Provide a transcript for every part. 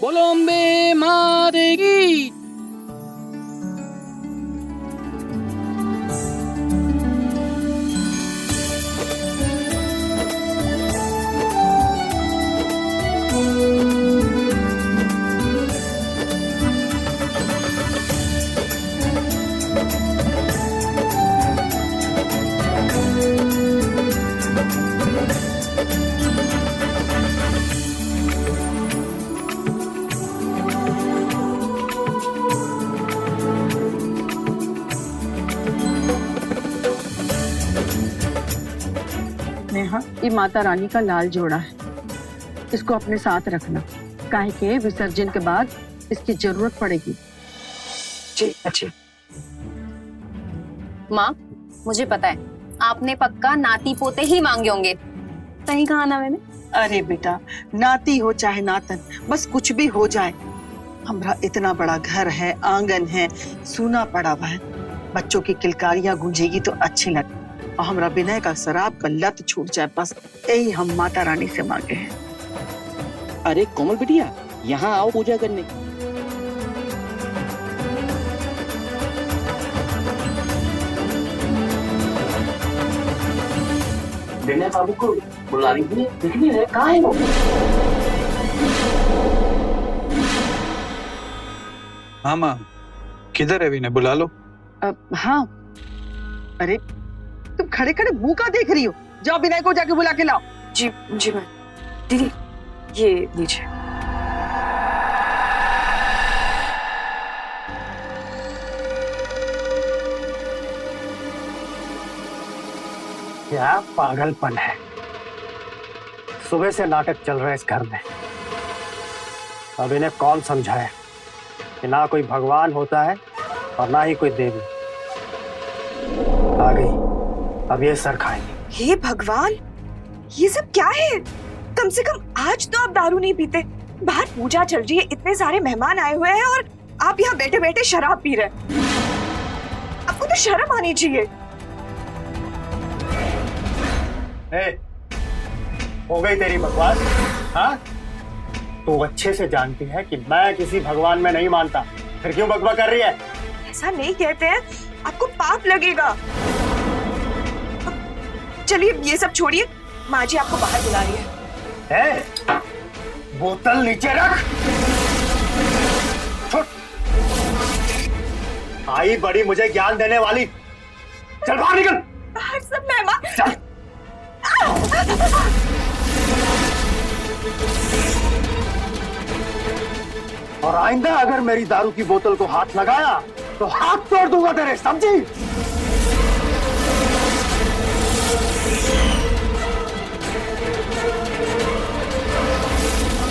बोलो अम्बे माँ देगी। नेहा, ये माता रानी का लाल जोड़ा है, इसको अपने साथ रखना, काहे के विसर्जन के बाद इसकी जरूरत पड़ेगी। जी अच्छी। माँ, मुझे पता है आपने पक्का नाती पोते ही मांगे होंगे, सही कहा ना मैंने? अरे बेटा, नाती हो चाहे नातन, बस कुछ भी हो जाए। हमारा इतना बड़ा घर है, आंगन है, सूना पड़ा हुआ है, बच्चों की किलकारियां गूंजेगी तो अच्छी लगे और हमारा विनय का शराब का लत छूट जाए, बस यही हम माता रानी से मांगे हैं। अरे कोमल बिटिया, यहाँ आओ पूजा करने। विनय बाबू को बुला रही है, कहाँ है वो? हाँ माँ, किधर है विनय, बुला लो। हाँ, अरे तुम खड़े खड़े मुंह का देख रही हो, जाओ विनय को जाके बुला के लाओ। जी जी मैं दीदी, ये लीजिए। क्या पागलपन है, सुबह से नाटक चल रहा है इस घर में। अब इन्हें कौन समझाए कि ना कोई भगवान होता है और ना ही कोई देवी। आ गई, अब ये सर खाएंगे। हे भगवान, ये सब क्या है? कम से कम आज तो आप दारू नहीं पीते। बाहर पूजा चल रही है, इतने सारे मेहमान आए हुए हैं और आप यहाँ बैठे बैठे शराब पी रहे हैं। आपको तो शर्म आनी चाहिए। हो गई तेरी बकवास। हाँ, तू अच्छे से जानती है कि मैं किसी भगवान में नहीं मानता, फिर क्यों बकबक कर रही है? ऐसा नहीं कहते हैं, आपको पाप लगेगा। चलिए ये सब छोड़िए, माँ जी आपको बाहर बुला रही है। बोतल नीचे रख। छोड़। आई बड़ी मुझे ज्ञान देने वाली, चल बाहर निकल। बाहर सब मेहमान। चल। और आइंदा अगर मेरी दारू की बोतल को हाथ लगाया तो हाथ तोड़ दूंगा तेरे, समझी?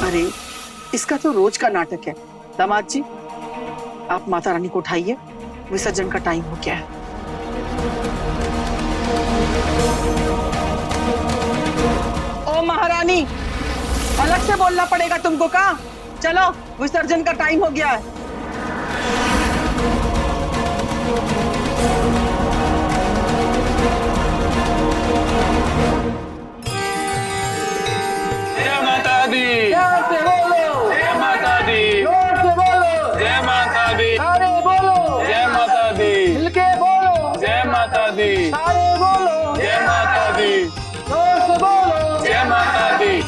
अरे इसका तो रोज का नाटक है। दामाद जी, आप माता रानी को उठाइए, विसर्जन का टाइम हो गया है। ओ महारानी, अलग से बोलना पड़ेगा तुमको का? चलो, विसर्जन का टाइम हो गया है। जय माता दी, जय माता दी, जय माता दी, जय माता दी, जय माता दी, जय माता दी, जय माता दी।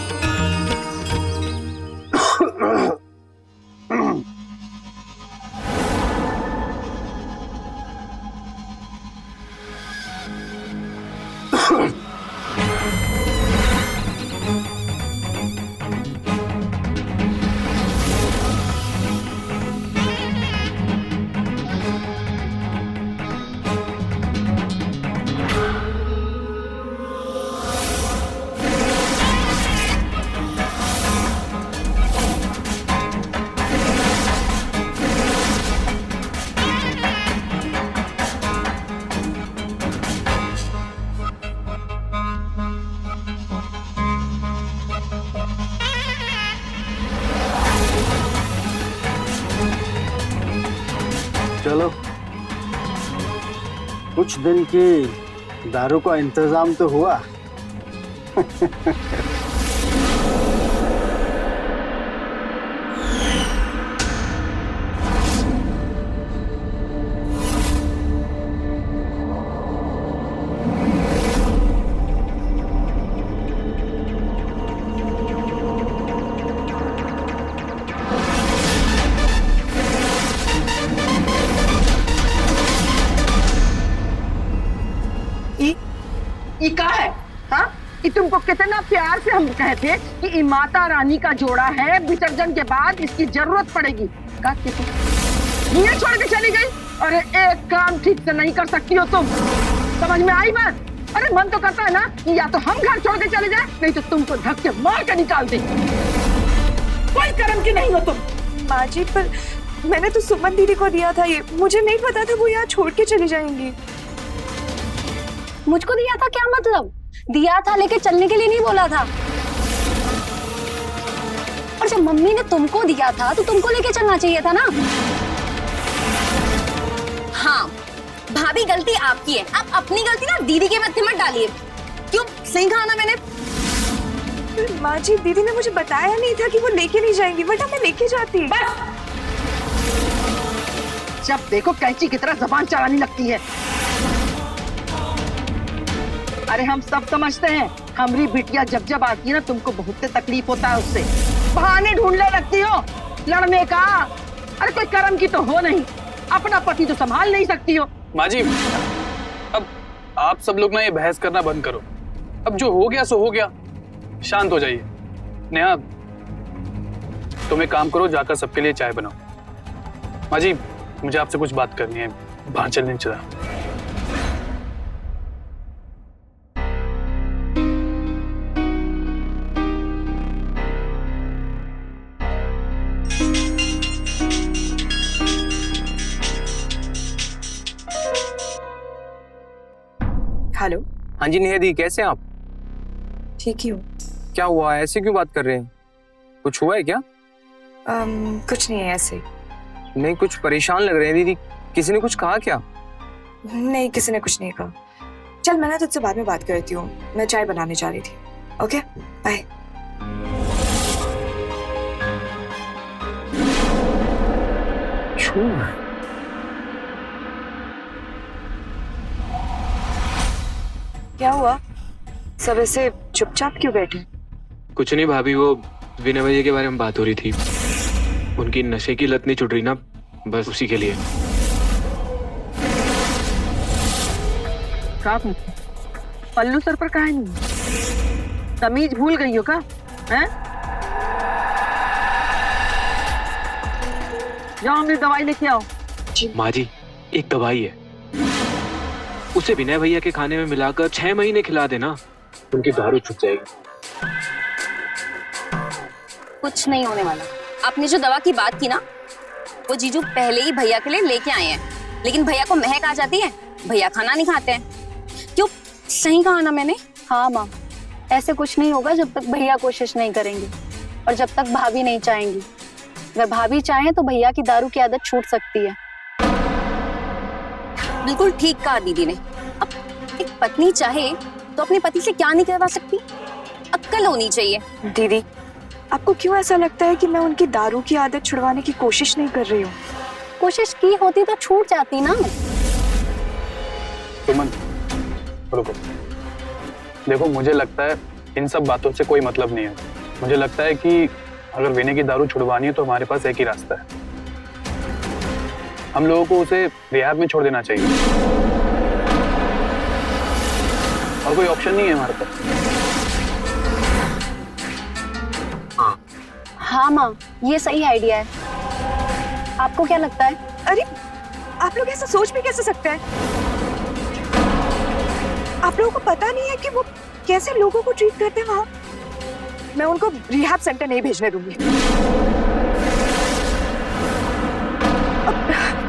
चलो, कुछ दिन की दारू का इंतजाम तो हुआ। ये क्या है? हाँ, ये तुमको कितना प्यार से हम कहते कि ये माता रानी का जोड़ा है, विसर्जन के बाद इसकी जरूरत पड़ेगी। ये छोड़ के चली गई। अरे एक काम ठीक से नहीं कर सकती हो तुम, समझ में आई बात? अरे मन तो करता है ना कि या तो हम घर छोड़ के चले जाए, नहीं तो तुमको धक्के मार के निकाल दे। कोई कर्म की नहीं हो तुम। माँ जी, पर मैंने तो सुमन दीदी को दिया था ये, मुझे नहीं पता था वो यहाँ छोड़ के चली जाएंगी। मुझको दिया था क्या मतलब? दिया था लेके चलने के लिए नहीं बोला था। और जब मम्मी ने तुमको दिया था तो तुमको लेके चलना चाहिए था ना। हाँ, भाभी गलती आपकी है, आप अपनी गलती ना दीदी के माथे मत डालिए। क्यों सही कहा ना मैंने? माँ जी, दीदी ने मुझे बताया नहीं था कि वो लेके नहीं जाएंगी, वरना मैं लेके जाती। जब देखो कैंची की तरह जबान चलाने लगती है। अरे हम सब समझते हैं, हमारी बिटिया जब जब आती है ना तुमको बहुत तकलीफ होता है उससे, बहाने ढूंढने लगती हो लड़ने का। अरे कोई कर्म की तो हो नहीं, अपना पति तो संभाल नहीं सकती हो। माँ जी, अब आप सब लोग ना ये बहस करना बंद करो। अब जो हो गया सो हो गया, शांत हो जाइए। नेहा, तुम एक काम करो, जाकर सबके लिए चाय बनाओ। माँ जी, मुझे आपसे कुछ बात करनी है, बाहर चलने चला। हेलो। हाँ जी नेहा दी, कैसे हैं आप? ठीक ही हूँ। क्या हुआ, ऐसे क्यों बात कर रहे हैं? कुछ हुआ है क्या? कुछ नहीं है, ऐसे। नहीं, कुछ परेशान लग रहे हैं दीदी। किसी ने कुछ कहा क्या? नहीं, किसी ने कुछ नहीं कहा। चल, मैं ना तुझसे बाद में बात करती हूँ, मैं चाय बनाने जा रही थी। Okay, bye. क्या हुआ? सब ऐसे चुपचाप क्यों बैठे? कुछ नहीं भाभी, वो विनय भैया के बारे में बात हो रही थी। उनकी नशे की लत नहीं छुट रही ना, बस उसी के लिए। पल्लू सर पर कहा नहीं, तमीज भूल गई हो का? हैं? जाओ अमृत दवाई लेके आओ। माँ जी, एक दवाई है, उसे विनय भैया के खाने में मिलाकर 6 महीने खिला देना, उनकी दारू छूट जाएगी। कुछ नहीं होने वाला। आपने जो दवा की बात की ना, वो जीजू पहले ही भैया के लिए लेके आए हैं, लेकिन भैया को महक आ जाती है, भैया खाना नहीं खाते हैं। क्यों, सही कहा ना मैंने? हाँ माँ, ऐसे कुछ नहीं होगा जब तक भैया कोशिश नहीं करेंगे और जब तक भाभी नहीं चाहेंगी। अगर भाभी चाहें तो भैया की दारू की आदत छूट सकती है। बिल्कुल ठीक कहा दीदी ने। अब एक पत्नी चाहे तो अपने पति से क्या नहीं करवा सकती? अक्ल होनी चाहिए। दीदी, आपको क्यों ऐसा लगता है कि मैं उनकी दारू की आदत छुड़वाने की कोशिश नहीं कर रही हूँ? कोशिश की होती तो छूट जाती ना। सुमन, रुको। देखो, मुझे लगता है इन सब बातों से कोई मतलब नहीं है। मुझे लगता है कि अगर विनय की दारू छुड़वानी है तो हमारे पास एक ही रास्ता है। हम लोगों को उसे रिहाब में छोड़ देना चाहिए, और कोई ऑप्शन नहीं है हमारे पास। हाँ माँ, ये सही आइडिया है। आपको क्या लगता है? अरे, आप लोग ऐसा सोच भी कैसे सकते हैं? आप लोगों को पता नहीं है कि वो कैसे लोगों को ट्रीट करते हैं वहां? मैं उनको रिहैब सेंटर नहीं भेजने दूंगी।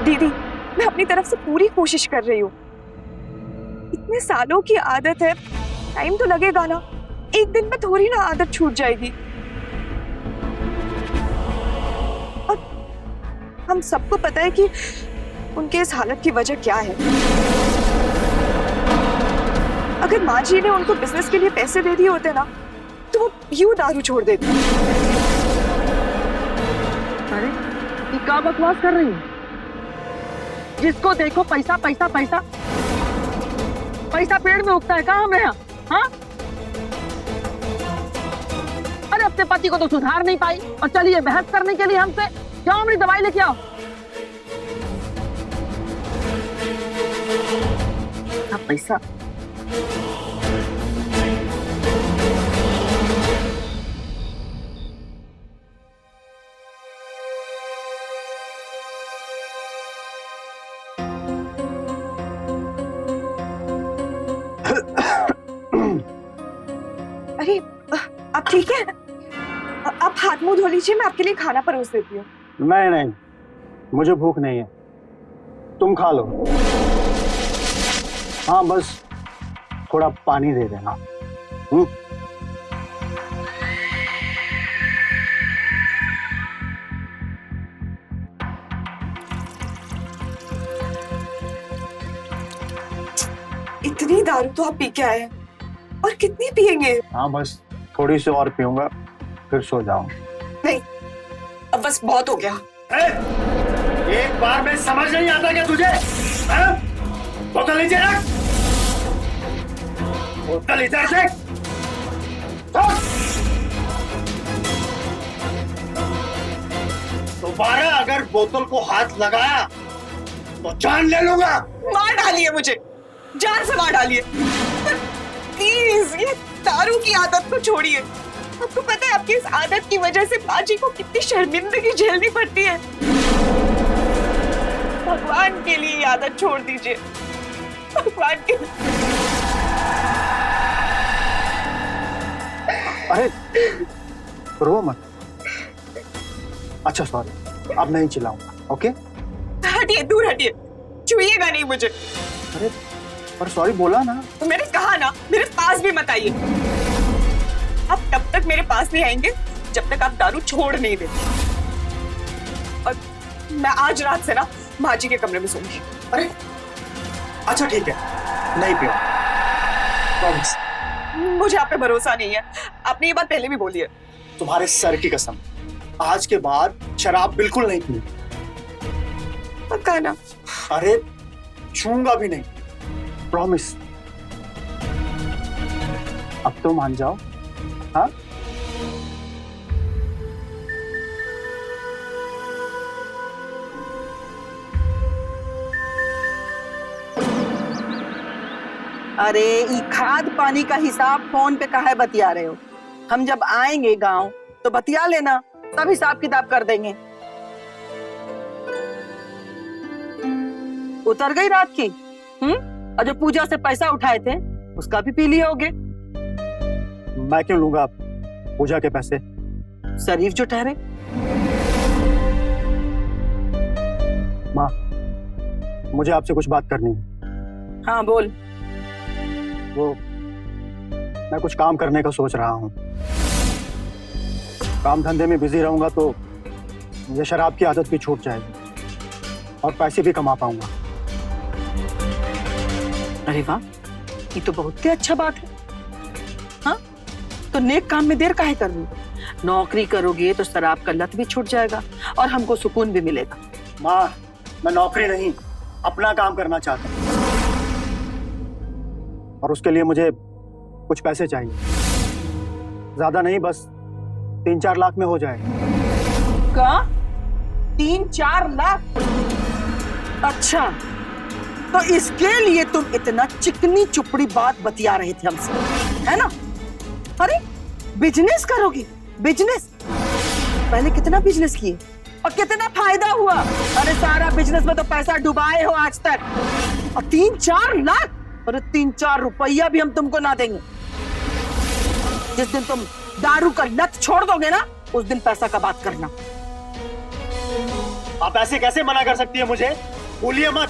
दीदी, मैं अपनी तरफ से पूरी कोशिश कर रही हूँ। इतने सालों की आदत है, टाइम तो लगेगा ना। एक दिन में थोड़ी ना आदत छूट जाएगी। और हम सबको पता है कि उनके इस हालत की वजह क्या है। अगर माँ जी ने उनको बिजनेस के लिए पैसे दे दिए होते ना, तो वो यूं दारू छोड़ देती। अरे, ये क्या बकवास कर रही है? जिसको देखो पैसा पैसा पैसा। पैसा पेड़ में उगता है कहाँ हमें यहाँ? हाँ? अरे, अपने पति को तो सुधार नहीं पाई और चलिए बहस करने के लिए हमसे। जाओ अपनी दवाई लेके आओ। पैसा अरे, आप ठीक है? आप हाथ मुंह धो लीजिए, मैं आपके लिए खाना परोस देती हूँ। नहीं नहीं, मुझे भूख नहीं है, तुम खा लो। हाँ, बस थोड़ा पानी दे देना। इतनी दारू तो आप पी के आए हैं, और कितनी पिएंगे? हाँ, बस थोड़ी सी और पीऊंगा, फिर सो जाऊं। नहीं, अब बस बहुत हो गया। एक बार में समझ नहीं आता क्या तुझे? बोतल नीचे रख, बोतल इधर देख। दोबारा अगर बोतल को हाथ लगाया तो जान ले लूंगा। मार डालिए मुझे, जान से मार डालिए। प्लीज, ये दारू की आदत को छोड़िए। आपको पता है आपकी इस आदत की वजह से बाजी को कितनी शर्मिंदगी झेलनी पड़ती है। भगवान के लिए ये आदत छोड़ दीजिए, भगवान के लिए। अरे रो मत। अच्छा सॉरी, अब नहीं चिल्लाऊंगा, ओके? हटिए, दूर हटिए, छुइएगा नहीं मुझे। अरे पर सॉरी बोला ना। तो मैंने कहा ना, मेरे पास भी मत आइए। आप तब तक मेरे पास नहीं आएंगे जब तक आप दारू छोड़ नहीं देते। और मैं आज रात से ना माँ जी के कमरे में सोऊंगी। अरे अच्छा ठीक है, नहीं पियो, प्रॉमिस। मुझे आप पे भरोसा नहीं है, आपने ये बात पहले भी बोली है। तुम्हारे सर की कसम, आज के बाद शराब बिल्कुल नहीं पी। पक्का ना? अरे छूंगा भी नहीं, प्रॉमिस। अब तो मान जाओ। हाँ, अरे, ई खाद पानी का हिसाब फोन पे काहे बतिया रहे हो? हम जब आएंगे गांव तो बतिया लेना, तब हिसाब किताब कर देंगे। उतर गई रात की? और जो पूजा से पैसा उठाए थे उसका भी पी लिए होगे। मैं क्यों लूंगा पूजा के पैसे? शरीफ जो ठहरे। माँ, मुझे आपसे कुछ बात करनी है। हाँ बोल। वो मैं कुछ काम करने का सोच रहा हूँ। काम धंधे में बिजी रहूंगा तो मुझे शराब की आदत भी छूट जाएगी और पैसे भी कमा पाऊंगा। अरे वाह, ये तो बहुत ही अच्छा बात है। हाँ, तो नेक काम में देर काहे कर रही? नौकरी करोगे तो शराब का लत भी छूट जाएगा और हमको सुकून भी मिलेगा। माँ, मैं नौकरी नहीं, अपना काम करना चाहता हूँ और उसके लिए मुझे कुछ पैसे चाहिए। ज्यादा नहीं, बस 3-4 लाख में हो जाएगा। का 3-4 लाख? अच्छा, तो इसके लिए तुम इतना चिकनी चुपड़ी बात बतिया रहे थे हमसे, है ना? अरे बिजनेस करोगे? बिजनेस? पहले कितना बिजनेस किए और कितना फायदा हुआ? अरे सारा बिजनेस में तो पैसा डुबाए हो आज तक। और 3-4 लाख? अरे 3-4 रुपया भी हम तुमको ना देंगे। जिस दिन तुम दारू का लत छोड़ दोगे ना, उस दिन पैसा का बात करना। आप ऐसे कैसे मना कर सकती है मुझे? भूलिए मत,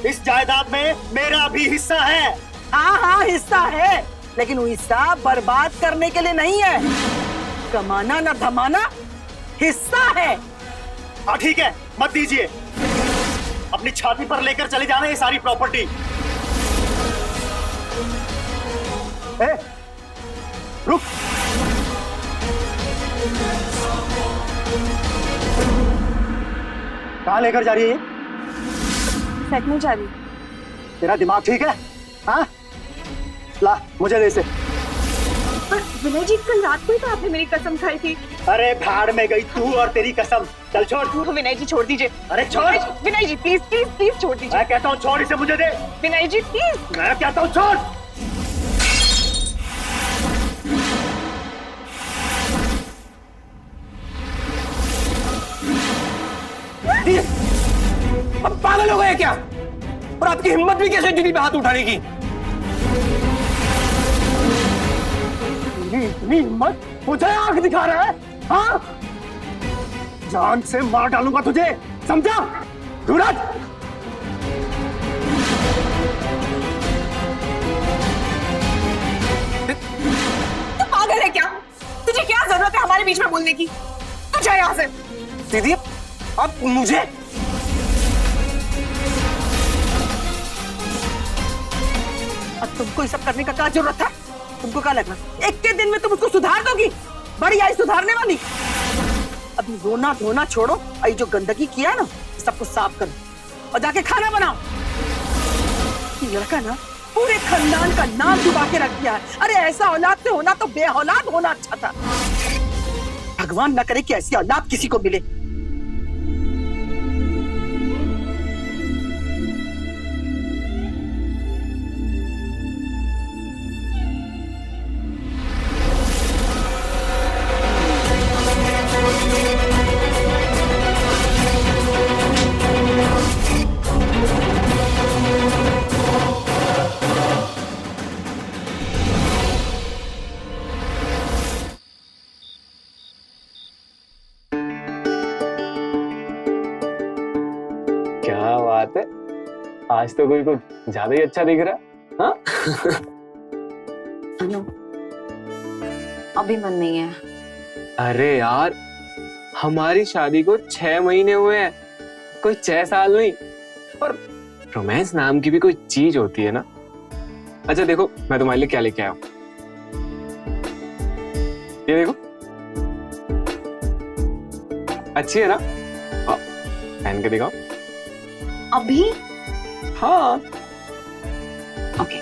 इस जायदाद में मेरा भी हिस्सा है। हाँ हाँ हिस्सा है, लेकिन वो हिस्सा बर्बाद करने के लिए नहीं है। कमाना ना धमाना हिस्सा है। हाँ ठीक है, मत दीजिए। अपनी छाती पर लेकर चले जाना ये सारी प्रॉपर्टी। रुक। कहाँ लेकर जा रही है ये? फेंकने जा रही। तेरा दिमाग ठीक है? हाँ, ला मुझे दे इसे। पर विनय जी, कल रात को ही तो आपने मेरी कसम खाई थी। अरे भाड़ में गई तू और तेरी कसम। चल छोड़। विनय जी छोड़ दीजिए। अरे छोड़। विनय जी प्लीज प्लीज प्लीज छोड़ दीजिए। मैं कहता हूँ छोड़, इसे मुझे दे। विनय जी प्लीज। मैं कहता हूँ छोड़। अब पागल हो गए क्या? और आपकी हिम्मत भी कैसे दीदी पे हाथ उठाने की? इतनी हिम्मत? मुझे आंख दिखा रहा है? हाँ, जान से मार डालूंगा तुझे, समझा? सूरज, तू पागल है क्या? तुझे क्या जरूरत है हमारे बीच में बोलने की? तू जा यहाँ से। दीदी अब मुझे अब तुमको ये सब करने का क्या जरूरत था? तुमको क्या लगा एक के दिन में तुम उसको सुधार दोगी? बड़ी आई सुधारने वाली। अभी रोना धोना छोड़ो, आई जो गंदगी किया है ना, सबको साफ करो और जाके खाना बनाओ। ये लड़का ना पूरे खानदान का नाम डुबा के रख दिया है। अरे ऐसा औलाद से होना तो बेऔलाद होना अच्छा था। भगवान न करे कि ऐसी औलाद किसी को मिले। क्या बात है, आज तो कोई कुछ ज्यादा ही अच्छा दिख रहा है। हाँ? अभी मन नहीं है। अरे यार, हमारी शादी को 6 महीने हुए हैं, कोई 6 साल नहीं। और रोमांस नाम की भी कोई चीज होती है ना। अच्छा देखो, मैं तुम्हारे लिए क्या लेके आया हूं। ये देखो, अच्छी है ना? पहन के दिखाओ। अभी? हाँ। Okay.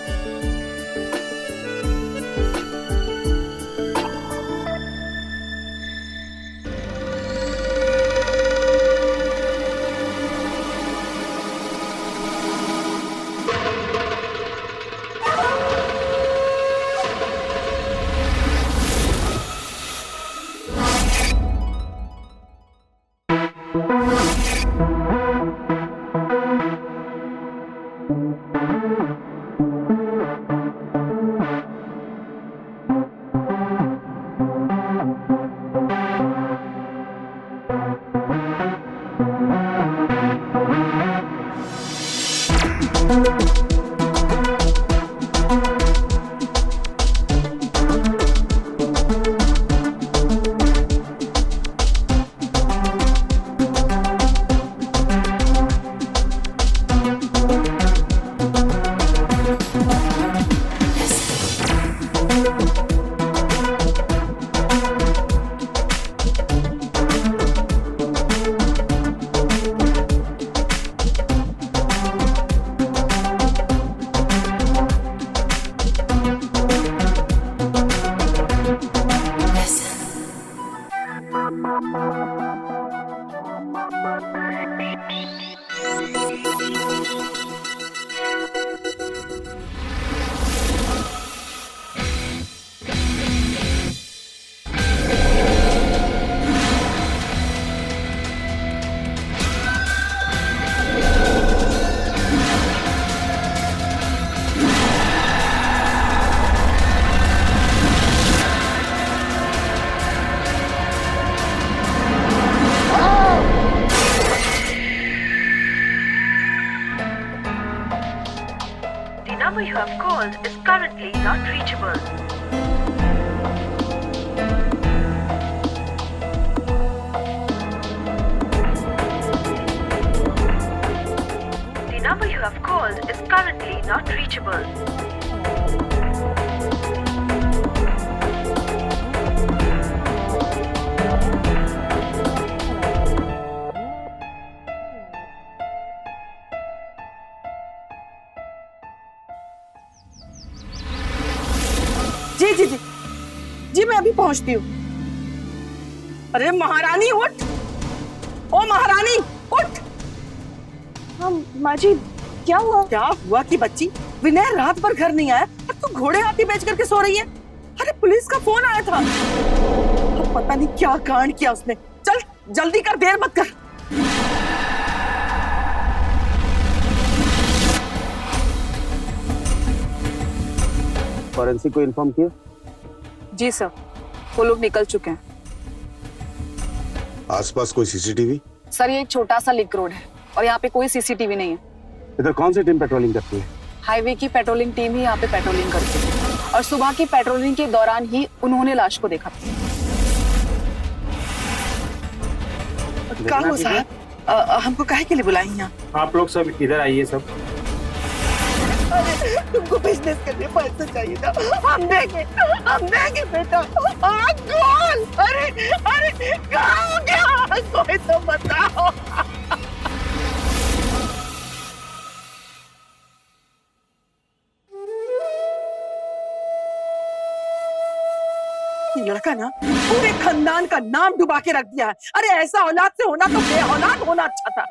number you have called is currently not reachable. The number you have called is currently not reachable. जी जी जी जी मैं अभी पहुंचती हूँ। अरे महारानी उठ, ओ महारानी उठ। माँ जी क्या हुआ? क्या हुआ कि बच्ची, विनय रात भर घर नहीं आया और तू घोड़े हाथी बेच करके सो रही है। अरे पुलिस का फोन आया था, अब पता नहीं क्या कांड किया उसने। चल जल्दी कर, देर मत कर। फॉरेंसिक को इन्फॉर्म किया? जी सर, वो लोग निकल चुके हैं। आसपास कोई सीसीटीवी? सर ये एक छोटा सा लिंक रोड है और यहाँ पे कोई सीसीटीवी नहीं है। इधर कौन सी टीम पेट्रोलिंग करती है? हाईवे की पेट्रोलिंग टीम ही यहाँ पे पेट्रोलिंग करती है और सुबह की पेट्रोलिंग के दौरान ही उन्होंने लाश को देखा। कहाँ हो साहब, हमको काहे के लिए बुलाई यहाँ? आप लोग सब इधर आइए सब। अरे तुमको बिजनेस के लिए पैसे चाहिए था, हम देंगे बेटा। गोल, अरे अरे कहाँ हो गया, कोई तो बताओ। ये लड़का ना पूरे खानदान का नाम डुबा के रख दिया है। अरे ऐसा औलाद से होना तो बेऔलाद होना अच्छा था।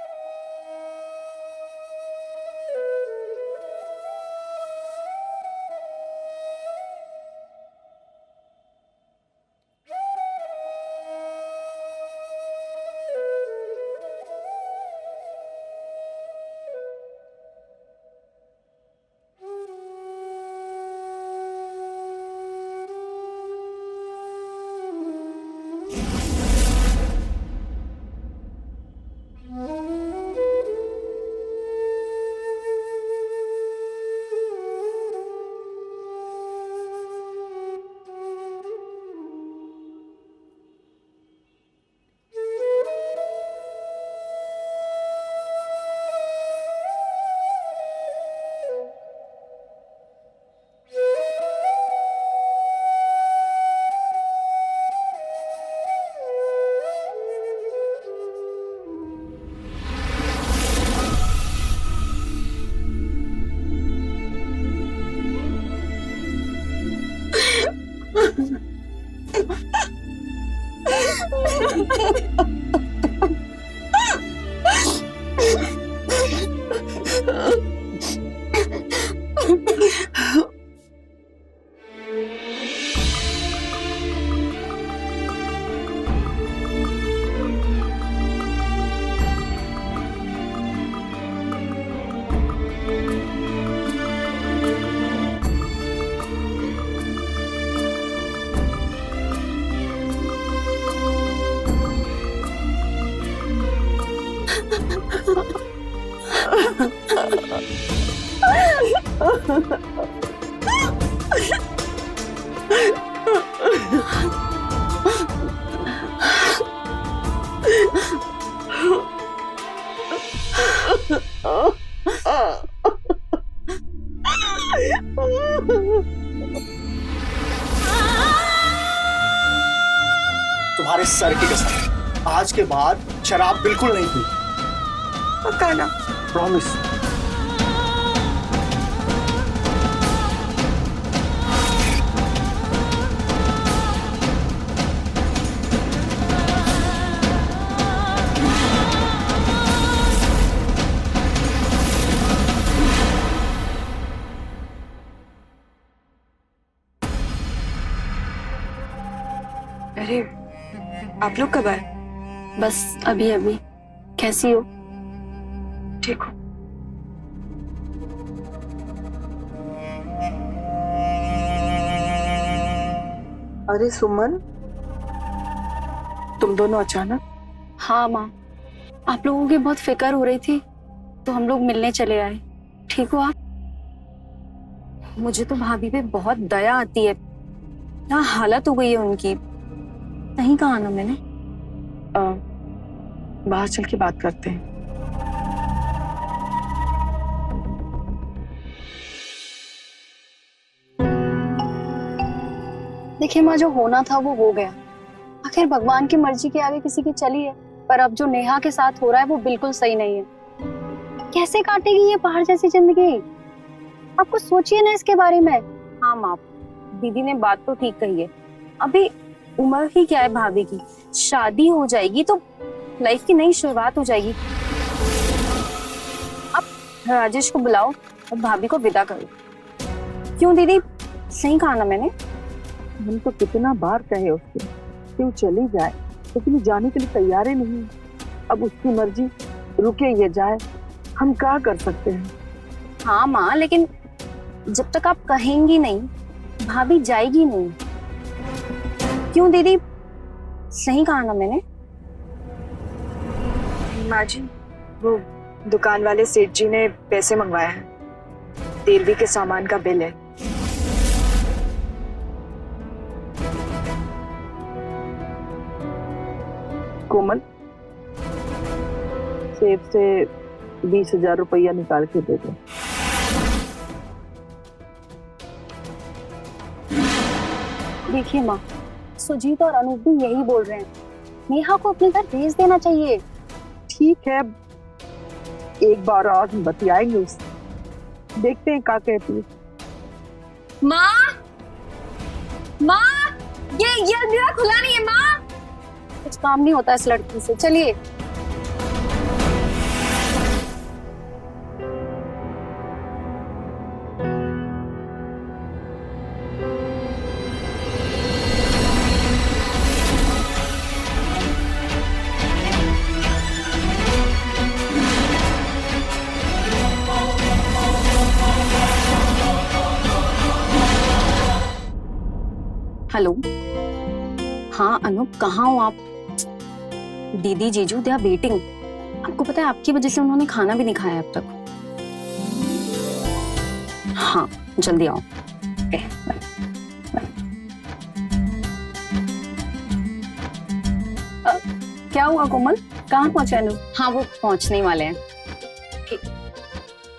तुम्हारे सर की कसम, आज के बाद शराब बिल्कुल नहीं पी। पक्का ना? प्रॉमिस। अरे आप लोग कब आए? बस अभी अभी। कैसी हो? ठीक हो? अरे सुमन, तुम दोनों अचानक? हाँ माँ, आप लोगों की बहुत फिक्र हो रही थी तो हम लोग मिलने चले आए। ठीक हो आप? मुझे तो भाभी पे बहुत दया आती है। क्या हालत हो गई है उनकी। नहीं कहा ना मैंने। बाहर चल के बात करते हैं। देखिए माँ, जो होना था वो हो गया। आखिर भगवान की मर्जी के आगे किसी की चली है। पर अब जो नेहा के साथ हो रहा है वो बिल्कुल सही नहीं है। कैसे काटेगी ये पहाड़ जैसी जिंदगी? आप कुछ सोचिए ना इसके बारे में। हाँ माँ, दीदी ने बात तो ठीक कही है। अभी उम्र ही क्या है भाभी की, शादी हो जाएगी तो लाइफ की नई शुरुआत हो जाएगी। अब राजेश को बुलाओ और भाभी को विदा करो। क्यों दीदी, सही कहा ना मैंने? हम तो कितना बार कहे उसको कि वो चली जाए, लेकिन वो जाने के लिए तैयार ही नहीं। अब उसकी मर्जी, रुके ये जाए, हम क्या कर सकते हैं? हाँ माँ, लेकिन जब तक आप कहेंगी नहीं भाभी जाएगी नहीं। क्यों दीदी, सही कहा ना मैंने? माँ जी, वो दुकान वाले सेठ जी ने पैसे मंगवाए हैं। तेलवी के सामान का बिल है। कोमल, सेब से 20,000 रुपया निकाल के दे दो। देखिए माँ, सुजीत और अनूप भी यही बोल रहे हैं। नेहा को अपने घर भेज देना चाहिए। ठीक है, एक बार और हम बतियाएंगे उससे, देखते हैं क्या कहती है। माँ, माँ, ये अलमीरा खुला नहीं है माँ। कुछ काम नहीं होता इस लड़की से। चलिए। हेलो, हाँ अनूप, कहाँ हो आप? दीदी जीजू दे आर वेटिंग। आपको पता है आपकी वजह से उन्होंने खाना भी नहीं खाया अब तक। हाँ जल्दी आओ। क्या हुआ कोमल, कहाँ पहुंचे अनूप? हाँ वो पहुंचने वाले हैं।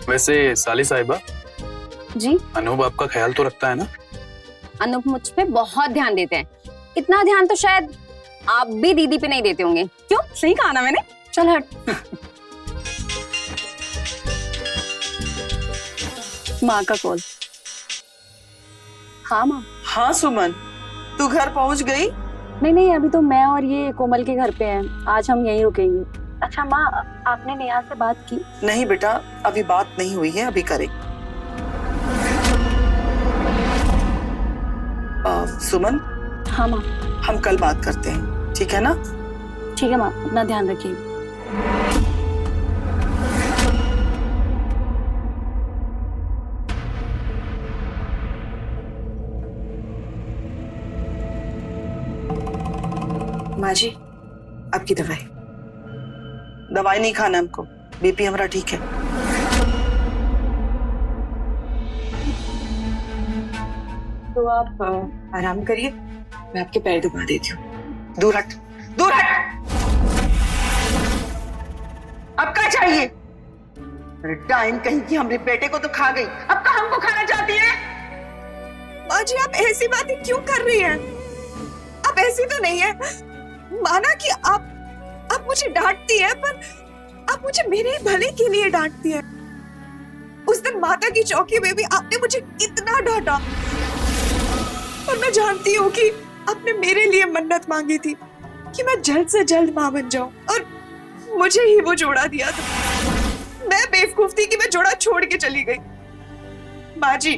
वैसे साली साहिबा, जी? अनूप आपका ख्याल तो रखता है ना? अनूप मुझ पे बहुत ध्यान देते हैं। इतना ध्यान तो शायद आप भी दीदी पे नहीं देते होंगे। क्यों, सही कहा ना मैंने? चल हट। माँ का कॉल। हाँ माँ। हाँ सुमन, तू घर पहुंच गई? नहीं, अभी तो मैं और ये कोमल के घर पे हैं। आज हम यहीं रुकेंगे। अच्छा माँ, आपने नेहा से बात की? नहीं बेटा, अभी बात नहीं हुई है, अभी करें। सुमन। हाँ माँ। हम कल बात करते हैं, ठीक है ना? ठीक है माँ, अपना ध्यान रखिए। माँ जी, आपकी दवाई। दवाई नहीं खाना हमको, बीपी हमारा ठीक है। तो आप आराम करिए, मैं आपके पैर दबा देती हूँ। दूर हट, दूर हट। अब क्या चाहिए? अरे डाइन कहीं की, हमरे बेटे को तो खा गई, अब का हमको खाना चाहती है? माँ जी आप ऐसी बातें क्यों कर रही हैं? आप ऐसी तो नहीं है। माना कि आप मुझे डांटती है, पर आप मुझे मेरे भले के लिए डांटती है। उस दिन माता की चौकी में भी आपने मुझे कितना डांटा, और मैं जानती हूँ कि आपने मेरे लिए मन्नत मांगी थी कि मैं जल्द से जल्द माँ बन जाऊं, और मुझे ही वो जोड़ा दिया था। मैं बेवकूफ थी कि मैं जोड़ा छोड़ के चली गई। माँ जी,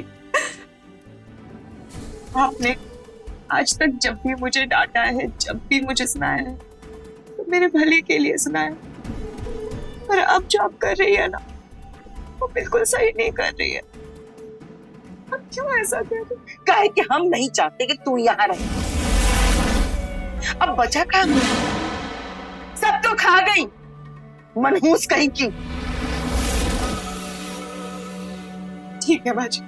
आपने आज तक जब भी मुझे डांटा है, जब भी मुझे सुनाया है, तो मेरे भले के लिए सुनाया। पर अब जो आप कर रही है ना, वो बिल्कुल सही नहीं कर रही है। अब क्यों ऐसा कर रही है? काहे कि हम नहीं चाहते कि तू यहाँ रहे। अब बचा क्या? सब तो खा गई, मनहूस कहीं की। ठीक है बाजी।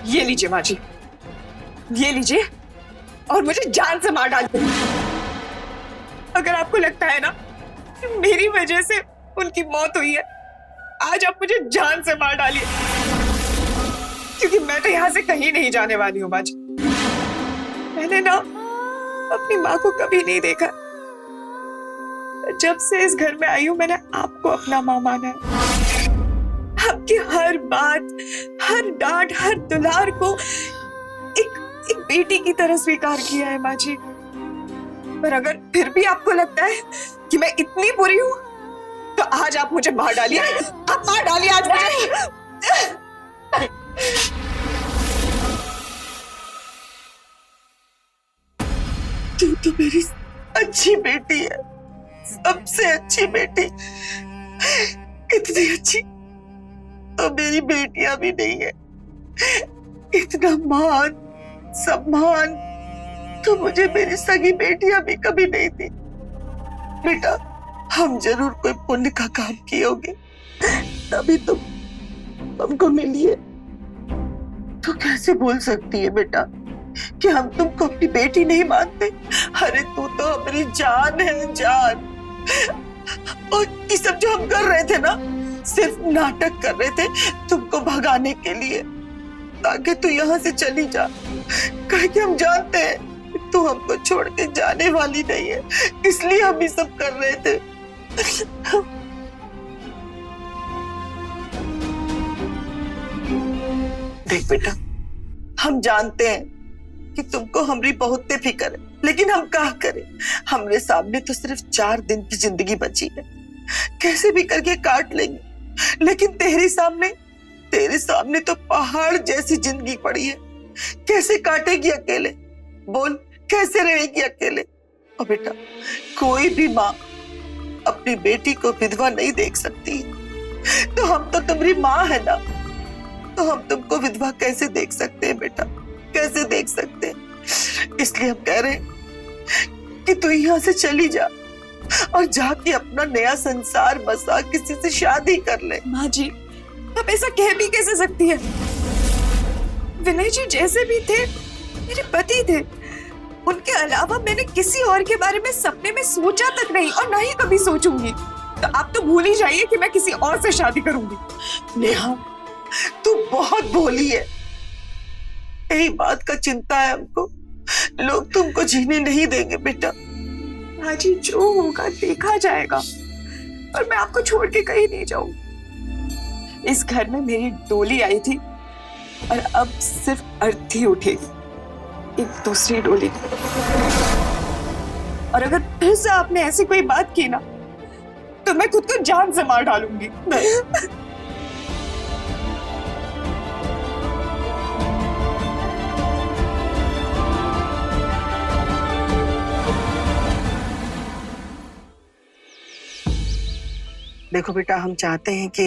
ये लीजिए माँ जी, ये लीजिए, और मुझे जान से मार डालिए। अगर आपको लगता है ना कि मेरी वजह से उनकी मौत हुई है, आज आप मुझे जान से मार डालिए, क्योंकि मैं तो यहाँ से कहीं नहीं जाने वाली हूँ माँ जी। मैंने ना अपनी माँ को कभी नहीं देखा। जब से इस घर में आई हूँ, मैंने आपको अपना माँ माना है। आपकी हर बात, हर डांट, हर दुलार को एक बेटी की तरह स्वीकार किया है माँ जी। पर अगर फिर भी आपको लगता है कि मैं इतनी बुरी हूँ, तो आज आप मुझे मार डालिए। आप मार डालिए आज मुझे। तू तो मेरी अच्छी बेटी है, सबसे अच्छी बेटी। इतनी अच्छी तो मेरी बेटियां भी नहीं है। इतना मान सम्मान तो मुझे मेरी सगी बेटियां भी कभी नहीं दी। बेटा, हम जरूर कोई पुण्य का काम किए होंगे, तभी तुम हमको मिली है। तो कैसे बोल सकती है बेटा कि हम तुमको अपनी बेटी नहीं मानते? अरे तू तो हमारी जान है, जान। और ये सब जो हम कर रहे थे ना, सिर्फ नाटक कर रहे थे तुमको भगाने के लिए, ताकि तू यहाँ से चली जा। कहे कि हम जानते हैं तू हमको छोड़ के जाने वाली नहीं है, इसलिए हम ये सब कर रहे थे। देख बेटा, हम जानते हैं कि तुमको हमारी बहुत फिक्र है, लेकिन हम क्या करें? हमरे सामने तो सिर्फ 4 दिन की जिंदगी बची है, कैसे भी करके काट लेंगे। लेकिन तेरे सामने तो पहाड़ जैसी जिंदगी पड़ी है, कैसे काटेगी अकेले? बोल, कैसे रहेगी अकेले? और बेटा, कोई भी माँ अपनी बेटी को विधवा नहीं देख सकती, तो हम तो तुम्हारी माँ है ना, तो हम तुमको विधवा कैसे देख सकते हैं बेटा? कैसे देख सकते हैं? इसलिए हम कह रहे हैं कि तू यहाँ से चली जा और जाके अपना नया संसार बसा, किसी से शादी कर ले। माँ जी, आप ऐसा कह भी कैसे सकती है? विनय जी जैसे भी थे, मेरे पति थे। उनके अलावा मैंने किसी और के बारे में सपने में सोचा तक नहीं, और ना ही कभी सोचूंगी। तो आप तो भूल ही जाइए कि मैं किसी और से शादी करूंगी। नेहा, तू बहुत भोली है, यही बात का चिंता है हमको। लोग तुमको जीने नहीं देंगे बेटा। हाँ जी, जो होगा देखा जाएगा, और मैं आपको छोड़ के कहीं नहीं जाऊंगी। इस घर में मेरी डोली आई थी, और अब सिर्फ अर्थी उठेगी, एक दूसरी डोली। और अगर फिर से आपने ऐसी कोई बात की ना, तो मैं खुद को जान से मार डालूंगी। देखो बेटा, हम चाहते हैं कि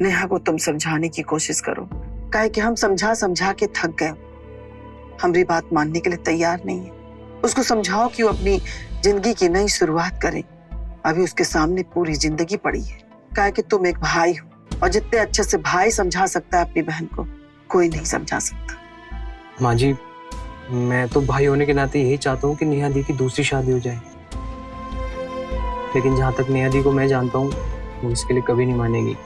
नेहा को तुम समझाने की कोशिश करो, काहे कि हम समझा समझा के थक गए। हमारी बात मानने के लिए तैयार नहीं है। उसको समझाओ कि वो अपनी जिंदगी की नई शुरुआत करे। अभी उसके सामने पूरी जिंदगी पड़ी है। कहे कि तुम एक भाई हो और जितने अच्छे से भाई समझा सकता है अपनी बहन को, कोई नहीं समझा सकता। माँ जी, मैं तो भाई होने के नाते यही चाहता हूँ कि नेहा दी की दूसरी शादी हो जाए, लेकिन जहाँ तक नेहा दी को मैं जानता हूँ वो इसके लिए कभी नहीं मानेगी,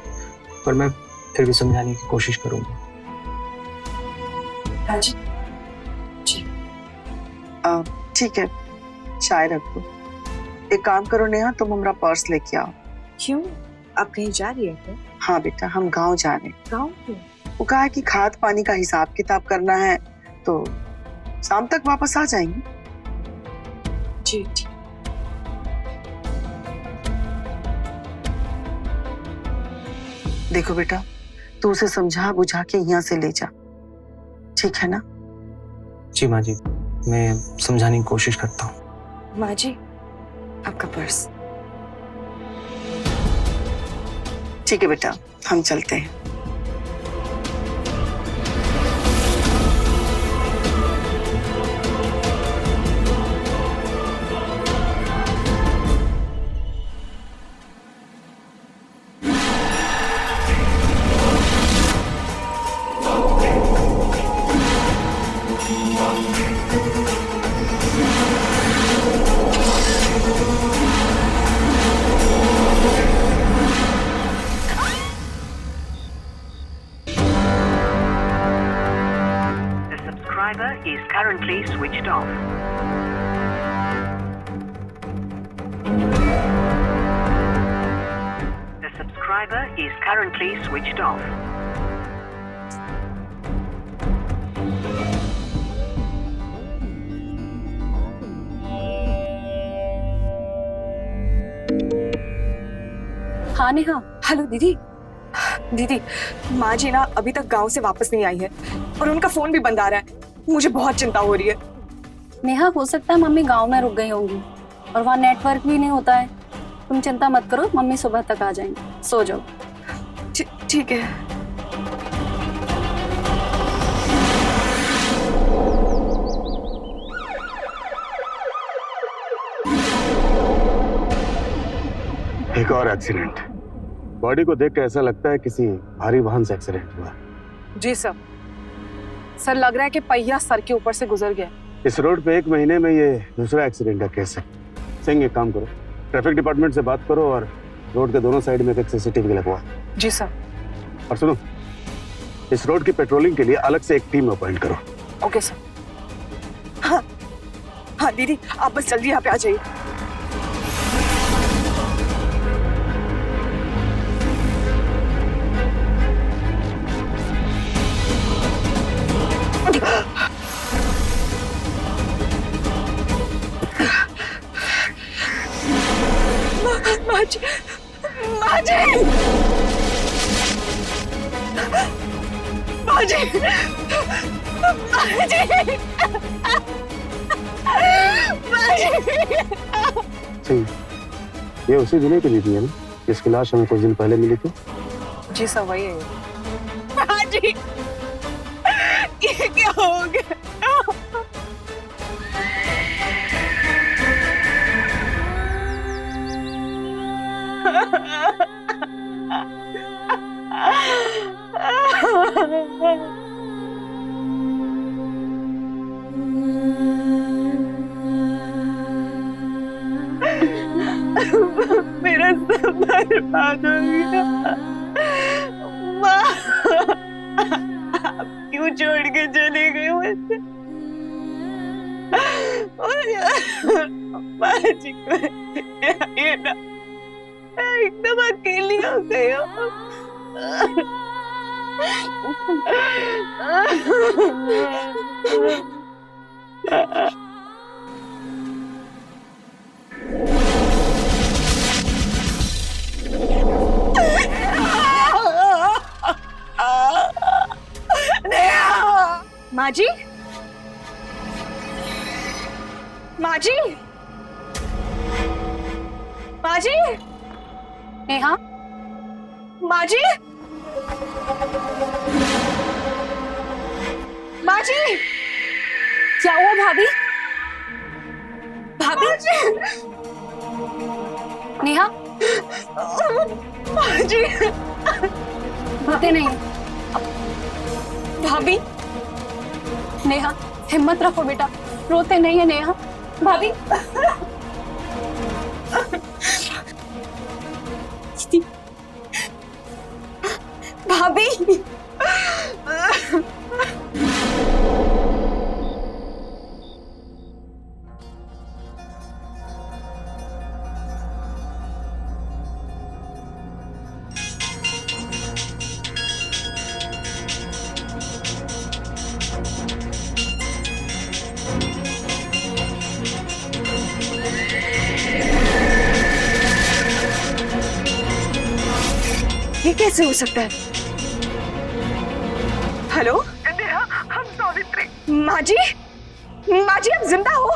पर मैं फिर भी समझाने की कोशिश करूंगा। राजी, ठीक है, चाय रख दो। एक काम करो नेहा, तुम हमारा पर्स लेके आओ। क्यों, आप कहीं जा रही है क्या? हाँ बेटा, हम गांव जा रहे हैं। गाँव क्यों? वो कहा है कि खाद पानी का हिसाब किताब करना है, तो शाम तक वापस आ जाएंगे। जी ठीक। देखो बेटा, तू उसे समझा बुझा के यहाँ से ले जा, ठीक है ना? जी माँ जी, मैं समझाने की कोशिश करता हूँ। माँ जी, आपका पर्स। ठीक है बेटा, हम चलते हैं। Is currently switched off. The subscriber is currently switched off. हाँ नेहा। हेलो दीदी। दीदी, माँ जी ना अभी तक गांव से वापस नहीं आई है और उनका फोन भी बंद आ रहा है। मुझे बहुत चिंता हो रही है। नेहा, हो सकता है मम्मी गांव में रुक गई होंगी और वहाँ नेटवर्क भी नहीं होता है। तुम चिंता मत करो, मम्मी सुबह तक आ जाएंगी, सो जाओ। ठीक है। एक और एक्सीडेंट। बॉडी को देख के ऐसा लगता है किसी भारी वाहन से एक्सीडेंट हुआ। जी सर, सर लग रहा है कि पहिया सर के ऊपर से गुजर गया। इस रोड पे 1 महीने में ये दूसरा एक्सीडेंट का केस है। सिंह, एक काम करो, ट्रैफिक डिपार्टमेंट से बात करो और रोड के दोनों साइड में एक सीसीटीवी लगवाओ। जी सर। और सुनो, इस रोड की पेट्रोलिंग के लिए अलग से एक टीम अपॉइंट करो। Okay sir. हाँ दीदी, आप बस जल्दी यहाँ पे आ जाइए। माजी, माजी, माजी, माजी, सिंह, ये उसी जिले की दीदी है ना जिसकी लाश हमें कुछ दिन पहले मिली थी? जी सर, वही है। माजी, ये क्या हो गया? मेरा सब बर्बाद हो गया। माँ, आप क्यों छोड़ के चले गए मुझे? माँ जी को ये ना एकदम अकेली हो गई हो। माँ जी, माँ जी, माँ जी, नेहा, माँ जी, माँ जी, क्या हुआ भाभी? भाभी? नेहा? जी रोते नहीं। भाभी, नेहा हिम्मत रखो बेटा, रोते नहीं है नेहा। भाभी भाभी, ये कैसे हो सकता है? हेलो नेहा, हम सावित्री। माँ जी, माँ जी आप जिंदा हो?